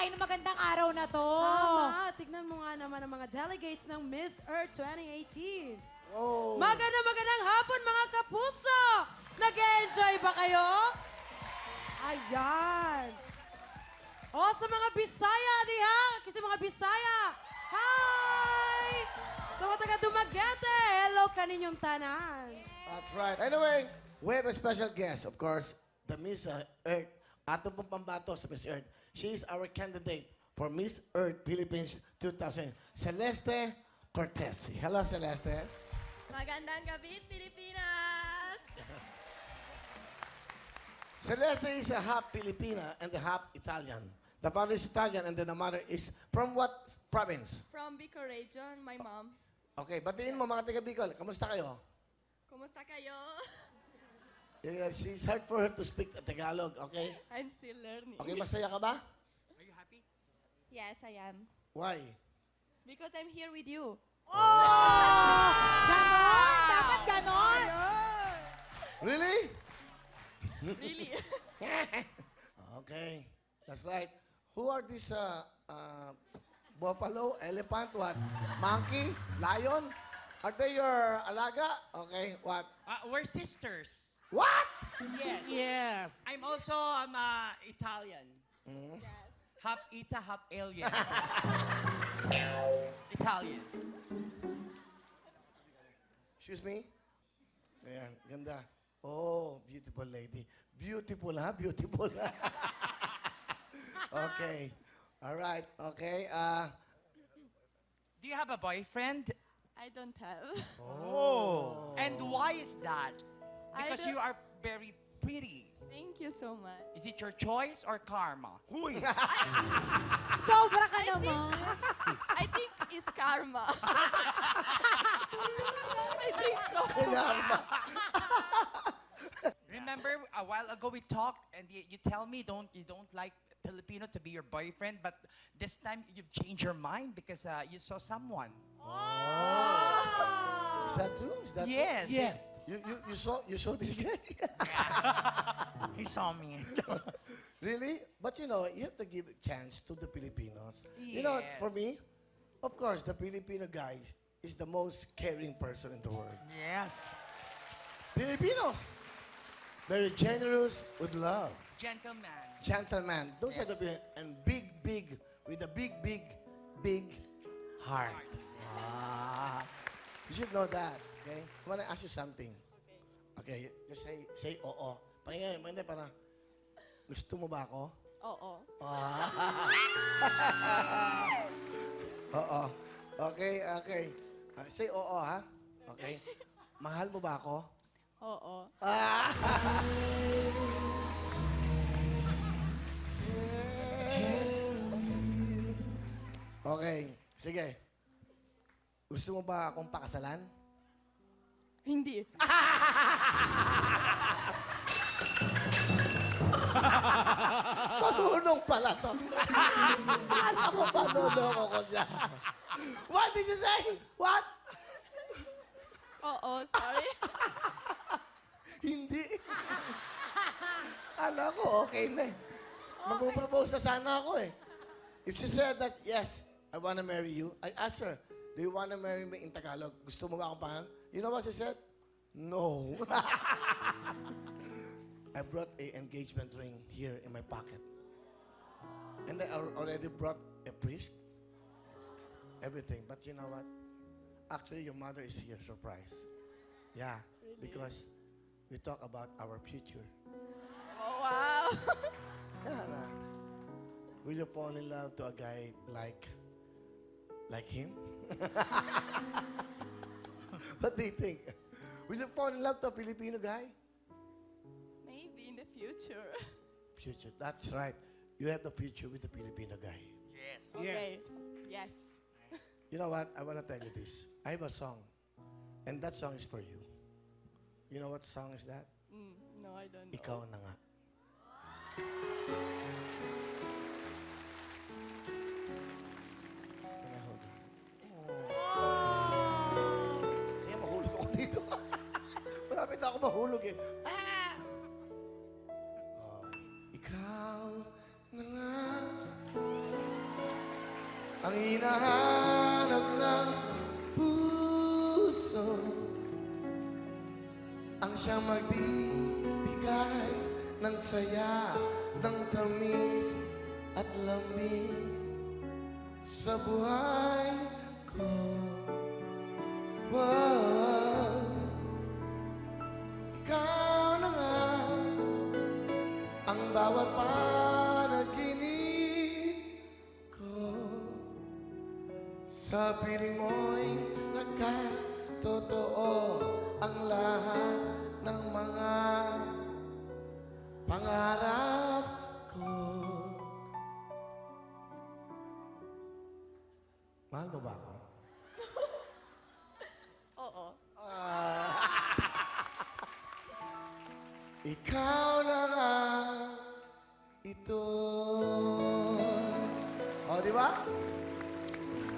magbigay ng magandang araw na to. Tama. Tignan mo nga naman ang mga delegates ng Miss Earth 2018. Oh. Magandang hapon mga kapuso! Nag-enjoy ba kayo? Ayan. O sa mga Bisaya, diha. Kasi mga Bisaya. Hi! Sa mga taga Dumaguete, hello kaninyong tanan. That's right. Anyway, we have a special guest, of course, the Miss Earth. Ato pong pambato sa Miss Earth. She is our candidate for Miss Earth Philippines 2000. Celeste Cortez. Hello, Celeste. Magandang gabi, Pilipinas! Celeste is a half Filipina and a half Italian. The father is Italian and then the mother is from what province? From Bicol region, my mom. Okay, batiin mo mga taga Bicol. Kamusta kayo? Kumusta kayo? Yeah, it's hard for her to speak Tagalog, okay? I'm still learning. Okay, masaya ka ba? Yes, I am. Why? Because I'm here with you. Ganon! Dapat ganon! Really? Really? Okay, that's right. Who are these buffalo, elephant, what? Monkey? Lion? Are they your alaga? Okay, what? We're sisters. What? Yes. Yes. I'm also Italian. Half Ita, half alien. Italian. Excuse me? Ayan, ganda. Oh, beautiful lady. Beautiful, ha? Beautiful. Okay. All right. Okay. Do you have a boyfriend? I don't have. Oh. And why is that? I Because don't- you are very pretty. Thank you so much. Is it your choice or karma? Huy! Sobra ka naman. I think it's karma. I think so. Remember a while ago we talked and you tell me you don't like Filipino to be your boyfriend, but this time you've changed your mind because you saw someone. Is that true? Is that Yes. Yes. true? You saw this guy? He saw me. Really? But you know, you have to give a chance to the Filipinos. You know, Yes. for me, of course, the Filipino guy is the most caring person in the world. Yes. Filipinos, very generous with love. Gentleman. Gentleman. Those are the and big, with a big heart. Ah. You should know that, okay? I want to ask you something. Okay, just say oo. Pakinggan, hindi para, gusto mo ba ako? Oo. Oo. Okay. Say oo, ha? Okay. Mahal mo ba ako? Oo. Okay. Sige. Gusto mo ba akong pakasalan? Hindi. Marunong pala to. Alam ko panuloko ko dyan. What did you say? What? Oo, sorry. Hindi. Alam ko, okay na eh. Magpo-propose na sana ako eh. If she said that, yes, I wanna marry you, I asked her, do you wanna marry me in Tagalog? Gusto mo ba akong pangalan? You know what she said? No. I brought a engagement ring here in my pocket. And I already brought a priest. Everything. But you know what? Actually, your mother is here, surprise. Yeah, because we talk about our future. Oh, wow. Yeah, nah. Will you fall in love to a guy like him? What do you think? Will you fall in love to a Filipino guy? Maybe in the future. Future, that's right. You have the future with the Filipino guy. Yes. Okay. Yes. You know what? I want to tell you this. I have a song, and that song is for you. You know what song is that? No, I don't know. Ikaw na nga. Can I hold her? Kaya mahulog ako dito. Malapit ako mahulog eh. Oh, ikaw na nga ang hinahanap ng puso, ang siyang magbibigay ng saya, ng tamis at lamig sa buhay ko. Wow. Ikaw na nga ang bawat panaginip ko. Sa piling mo'y nagkatotoo ang lahat ng mga pangarap ko. Mahal mo ba ako? Oo. Ikaw na nga ito. Oh, di ba?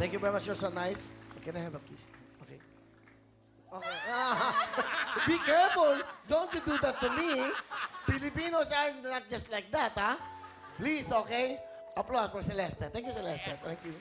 Thank you very much. You're so nice. Can I have a kiss? Okay. Okay. Be careful. Don't you do that to me. Filipinos are not just like that, huh? Please, okay? Applause for Celeste. Thank you, Celeste. Thank you.